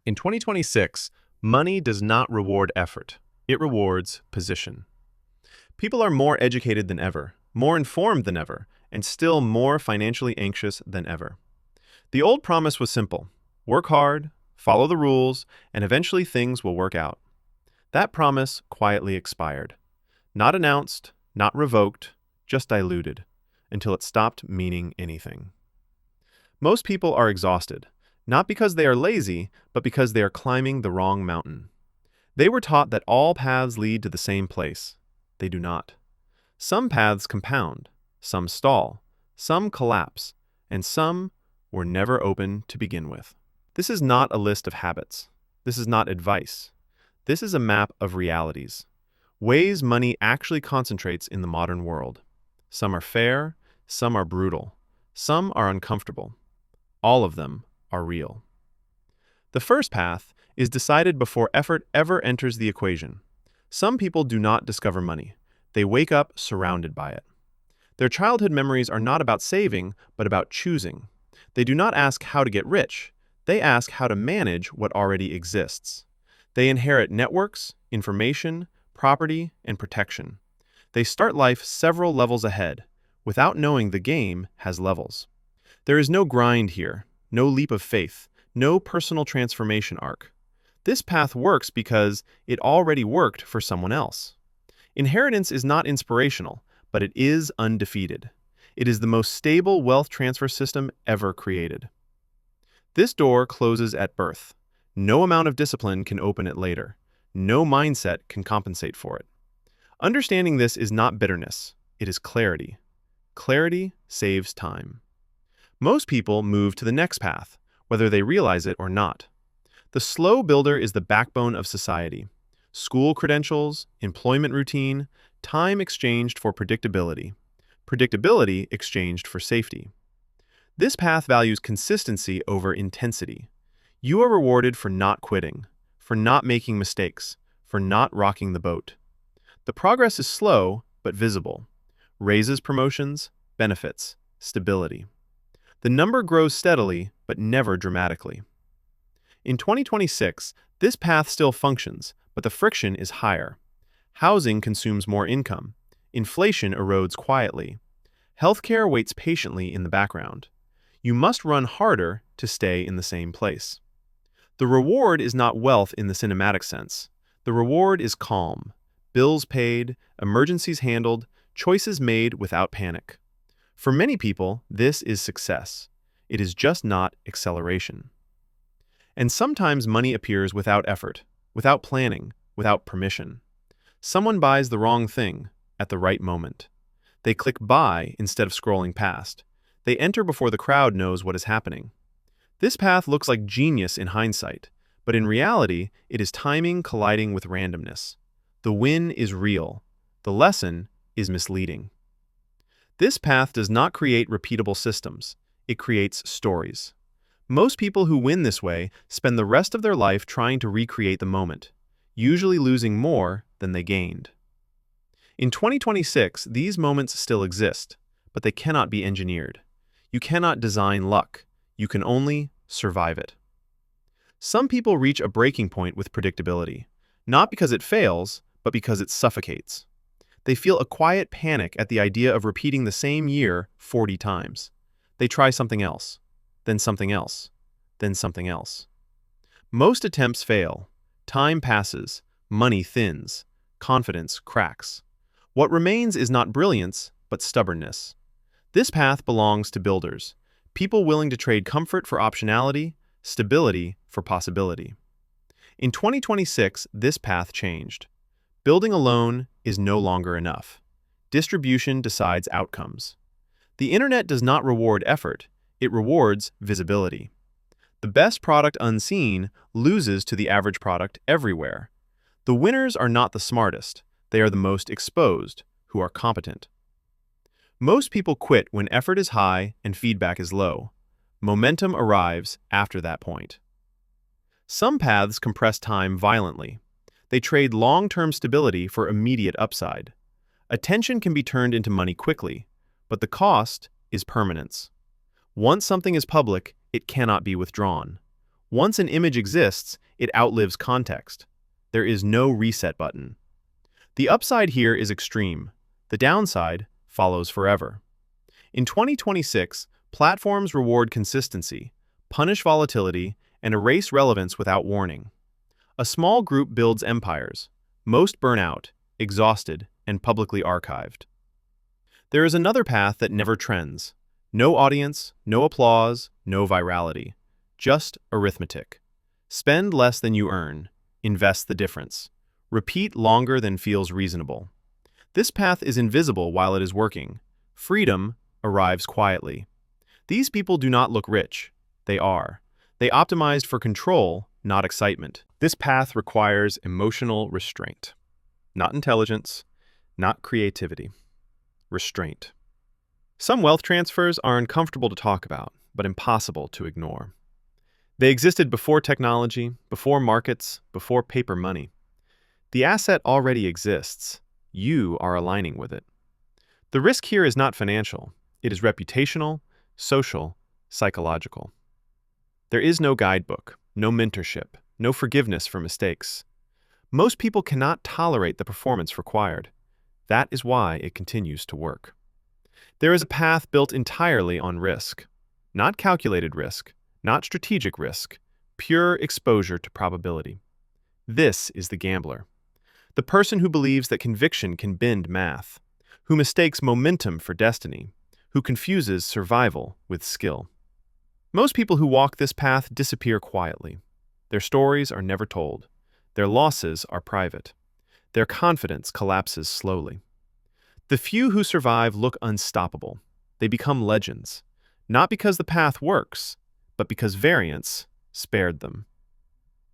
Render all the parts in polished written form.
In 2026, money does not reward effort. It rewards position. People are more educated than ever, more informed than ever, and still more financially anxious than ever. The old promise was simple: work hard, follow the rules, and eventually things will work out. That promise quietly expired. Not announced, not revoked, just diluted, until it stopped meaning anything. Most people are exhausted, not because they are lazy, but because they are climbing the wrong mountain. They were taught that all paths lead to the same place. They do not. Some paths compound, some stall, some collapse, and some were never open to begin with. This is not a list of habits. This is not advice. This is a map of realities, ways money actually concentrates in the modern world. Some are fair, some are brutal, some are uncomfortable. All of them are real. The first path is decided before effort ever enters the equation. Some people do not discover money. They wake up surrounded by it. Their childhood memories are not about saving, but about choosing. They do not ask how to get rich. They ask how to manage what already exists. They inherit networks, information, property, and protection. They start life several levels ahead, without knowing the game has levels. There is no grind here, no leap of faith, no personal transformation arc. This path works because it already worked for someone else. Inheritance is not inspirational, but it is undefeated. It is the most stable wealth transfer system ever created. This door closes at birth. No amount of discipline can open it later. No mindset can compensate for it. Understanding this is not bitterness. It is clarity. Clarity saves time. Most people move to the next path, whether they realize it or not. The slow builder is the backbone of society. School credentials, employment routine, time exchanged for predictability. Predictability exchanged for safety. This path values consistency over intensity. You are rewarded for not quitting, for not making mistakes, for not rocking the boat. The progress is slow, but visible. Raises, promotions, benefits, stability. The number grows steadily, but never dramatically. In 2026, this path still functions, but the friction is higher. Housing consumes more income. Inflation erodes quietly. Healthcare waits patiently in the background. You must run harder to stay in the same place. The reward is not wealth in the cinematic sense. The reward is calm. Bills paid, emergencies handled, choices made without panic. For many people, this is success. It is just not acceleration. And sometimes money appears without effort, without planning, without permission. Someone buys the wrong thing at the right moment. They click buy instead of scrolling past. They enter before the crowd knows what is happening. This path looks like genius in hindsight, but in reality, it is timing colliding with randomness. The win is real. The lesson is misleading. This path does not create repeatable systems. It creates stories. Most people who win this way spend the rest of their life trying to recreate the moment, usually losing more than they gained. In 2026, these moments still exist, but they cannot be engineered. You cannot design luck. You can only survive it. Some people reach a breaking point with predictability, not because it fails, but because it suffocates. They feel a quiet panic at the idea of repeating the same year 40 times. They try something else, then something else, then something else. Most attempts fail. Time passes, money thins, confidence cracks. What remains is not brilliance, but stubbornness. This path belongs to builders, people willing to trade comfort for optionality, stability for possibility. In 2026, this path changed. Building alone is no longer enough. Distribution decides outcomes. The internet does not reward effort, it rewards visibility. The best product unseen loses to the average product everywhere. The winners are not the smartest, they are the most exposed, who are competent. Most people quit when effort is high and feedback is low. Momentum arrives after that point. Some paths compress time violently. They trade long-term stability for immediate upside. Attention can be turned into money quickly, but the cost is permanence. Once something is public, it cannot be withdrawn. Once an image exists, it outlives context. There is no reset button. The upside here is extreme. The downside follows forever. In 2026, platforms reward consistency, punish volatility, and erase relevance without warning. A small group builds empires. Most burn out, exhausted, and publicly archived. There is another path that never trends. No audience, no applause, no virality. Just arithmetic. Spend less than you earn. Invest the difference. Repeat longer than feels reasonable. This path is invisible while it is working. Freedom arrives quietly. These people do not look rich. They are. They optimized for control, not excitement. This path requires emotional restraint. Not intelligence, not creativity. Restraint. Some wealth transfers are uncomfortable to talk about, but impossible to ignore. They existed before technology, before markets, before paper money. The asset already exists. You are aligning with it. The risk here is not financial. It is reputational, social, psychological. There is no guidebook, no mentorship, no forgiveness for mistakes. Most people cannot tolerate the performance required. That is why it continues to work. There is a path built entirely on risk. Not calculated risk, not strategic risk, pure exposure to probability. This is the gambler. The person who believes that conviction can bend math, who mistakes momentum for destiny, who confuses survival with skill. Most people who walk this path disappear quietly. Their stories are never told. Their losses are private. Their confidence collapses slowly. The few who survive look unstoppable. They become legends, not because the path works, but because variance spared them.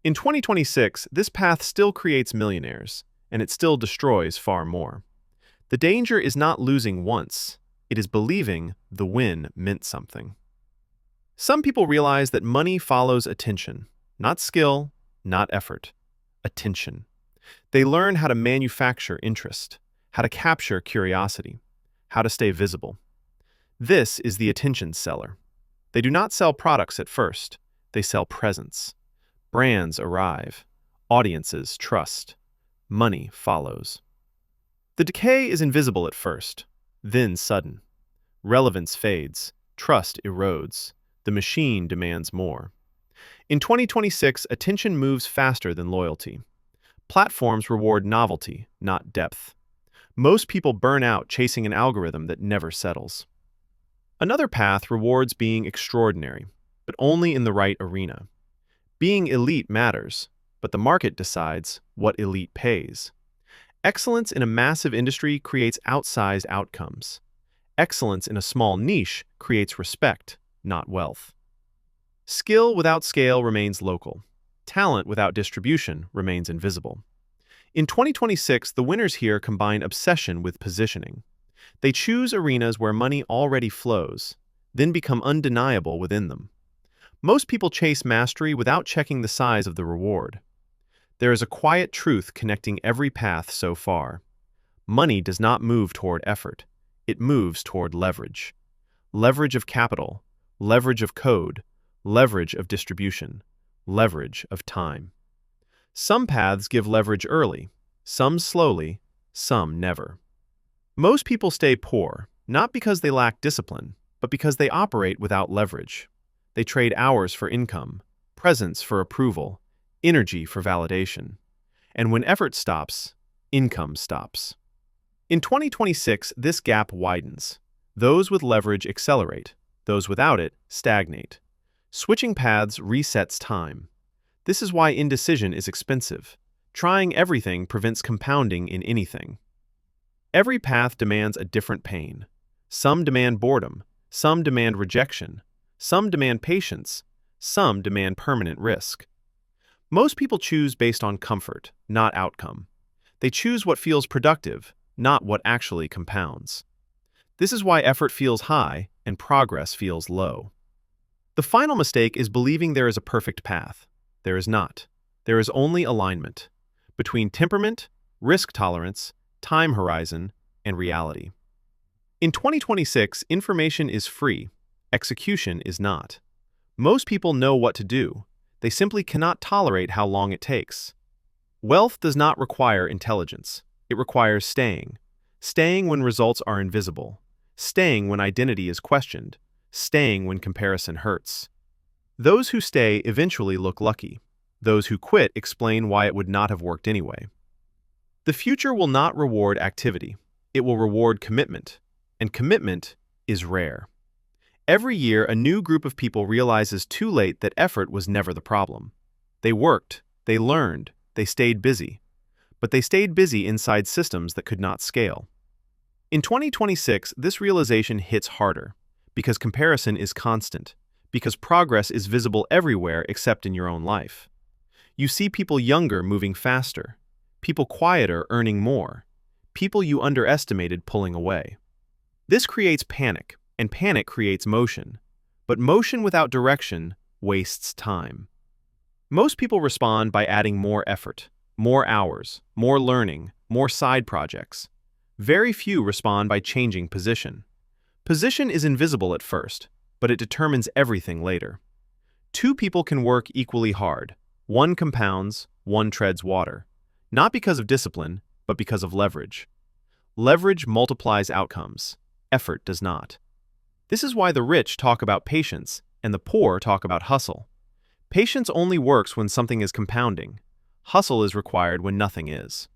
In 2026, this path still creates millionaires, and it still destroys far more. The danger is not losing once. It is believing the win meant something. Some people realize that money follows attention, not skill, not effort. Attention. They learn how to manufacture interest, how to capture curiosity, how to stay visible. This is the attention seller. They do not sell products at first. They sell presence. Brands arrive. Audiences trust. Money follows. The decay is invisible at first, then sudden. Relevance fades. Trust erodes. The machine demands more. In 2026, attention moves faster than loyalty. Platforms reward novelty, not depth. Most people burn out chasing an algorithm that never settles. Another path rewards being extraordinary, but only in the right arena. Being elite matters, but the market decides what elite pays. Excellence in a massive industry creates outsized outcomes. Excellence in a small niche creates respect, not wealth. Skill without scale remains local. Talent without distribution remains invisible. In 2026, the winners here combine obsession with positioning. They choose arenas where money already flows, then become undeniable within them. Most people chase mastery without checking the size of the reward. There is a quiet truth connecting every path so far. Money does not move toward effort. It moves toward leverage. Leverage of capital, leverage of code, leverage of distribution, leverage of time. Some paths give leverage early, some slowly, some never. Most people stay poor, not because they lack discipline, but because they operate without leverage. They trade hours for income, presence for approval, energy for validation. And when effort stops, income stops. In 2026, this gap widens. Those with leverage accelerate, those without it stagnate. Switching paths resets time. This is why indecision is expensive. Trying everything prevents compounding in anything. Every path demands a different pain. Some demand boredom, some demand rejection, some demand patience, some demand permanent risk. Most people choose based on comfort, not outcome. They choose what feels productive, not what actually compounds. This is why effort feels high and progress feels low. The final mistake is believing there is a perfect path. There is not. There is only alignment between temperament, risk tolerance, time horizon, and reality. In 2026, information is free. Execution is not. Most people know what to do. They simply cannot tolerate how long it takes. Wealth does not require intelligence. It requires staying. Staying when results are invisible. Staying when identity is questioned. Staying when comparison hurts. Those who stay eventually look lucky. Those who quit explain why it would not have worked anyway. The future will not reward activity. It will reward commitment. And commitment is rare. Every year, a new group of people realizes too late that effort was never the problem. They worked, they learned, they stayed busy. But they stayed busy inside systems that could not scale. In 2026, this realization hits harder, because comparison is constant, because progress is visible everywhere except in your own life. You see people younger moving faster, people quieter earning more, people you underestimated pulling away. This creates panic, and panic creates motion. But motion without direction wastes time. Most people respond by adding more effort, more hours, more learning, more side projects. Very few respond by changing position. Position is invisible at first, but it determines everything later. Two people can work equally hard. One compounds, one treads water. Not because of discipline, but because of leverage. Leverage multiplies outcomes. Effort does not. This is why the rich talk about patience and the poor talk about hustle. Patience only works when something is compounding. Hustle is required when nothing is.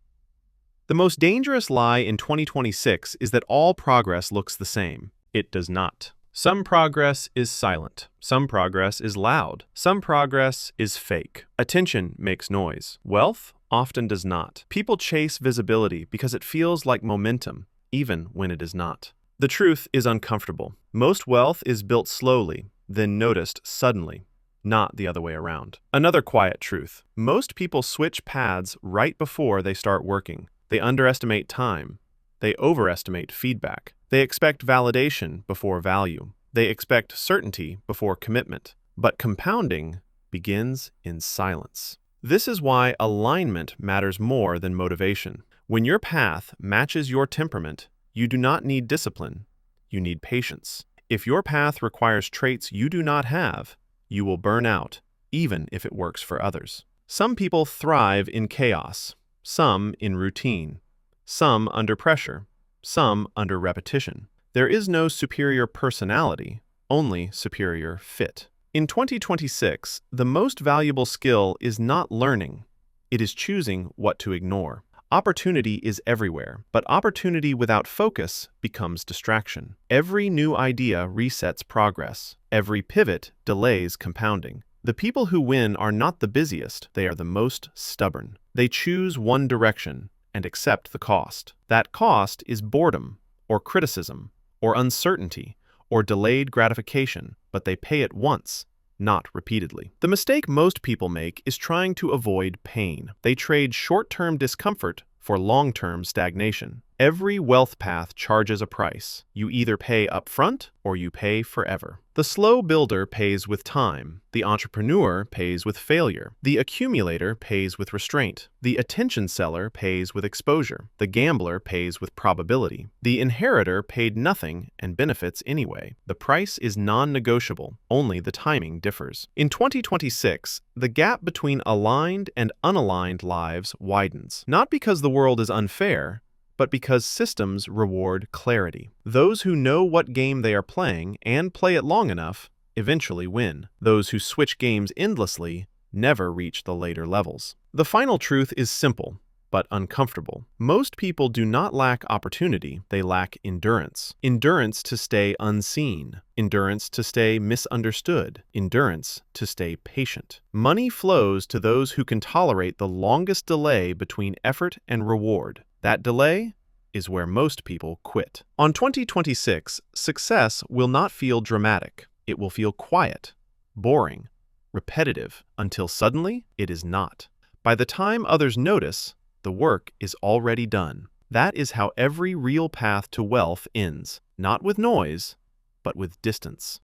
The most dangerous lie in 2026 is that all progress looks the same. It does not. Some progress is silent. Some progress is loud. Some progress is fake. Attention makes noise. Wealth often does not. People chase visibility because it feels like momentum, even when it is not. The truth is uncomfortable. Most wealth is built slowly, then noticed suddenly, not the other way around. Another quiet truth. Most people switch paths right before they start working. They underestimate time. They overestimate feedback. They expect validation before value. They expect certainty before commitment. But compounding begins in silence. This is why alignment matters more than motivation. When your path matches your temperament, you do not need discipline, you need patience. If your path requires traits you do not have, you will burn out, even if it works for others. Some people thrive in chaos, some in routine, some under pressure, some under repetition. There is no superior personality, only superior fit. In 2026, the most valuable skill is not learning, it is choosing what to ignore. Opportunity is everywhere, but opportunity without focus becomes distraction. Every new idea resets progress. Every pivot delays compounding. The people who win are not the busiest, they are the most stubborn. They choose one direction and accept the cost. That cost is boredom, or criticism, or uncertainty, or delayed gratification, but they pay it once, not repeatedly. The mistake most people make is trying to avoid pain. They trade short-term discomfort for long-term stagnation. Every wealth path charges a price. You either pay upfront or you pay forever. The slow builder pays with time. The entrepreneur pays with failure. The accumulator pays with restraint. The attention seller pays with exposure. The gambler pays with probability. The inheritor paid nothing and benefits anyway. The price is non-negotiable. Only the timing differs. In 2026, the gap between aligned and unaligned lives widens. Not because the world is unfair, but because systems reward clarity. Those who know what game they are playing and play it long enough eventually win. Those who switch games endlessly never reach the later levels. The final truth is simple, but uncomfortable. Most people do not lack opportunity, they lack endurance. Endurance to stay unseen. Endurance to stay misunderstood. Endurance to stay patient. Money flows to those who can tolerate the longest delay between effort and reward. That delay is where most people quit. On 2026, success will not feel dramatic. It will feel quiet, boring, repetitive, until suddenly it is not. By the time others notice, the work is already done. That is how every real path to wealth ends, not with noise, but with distance.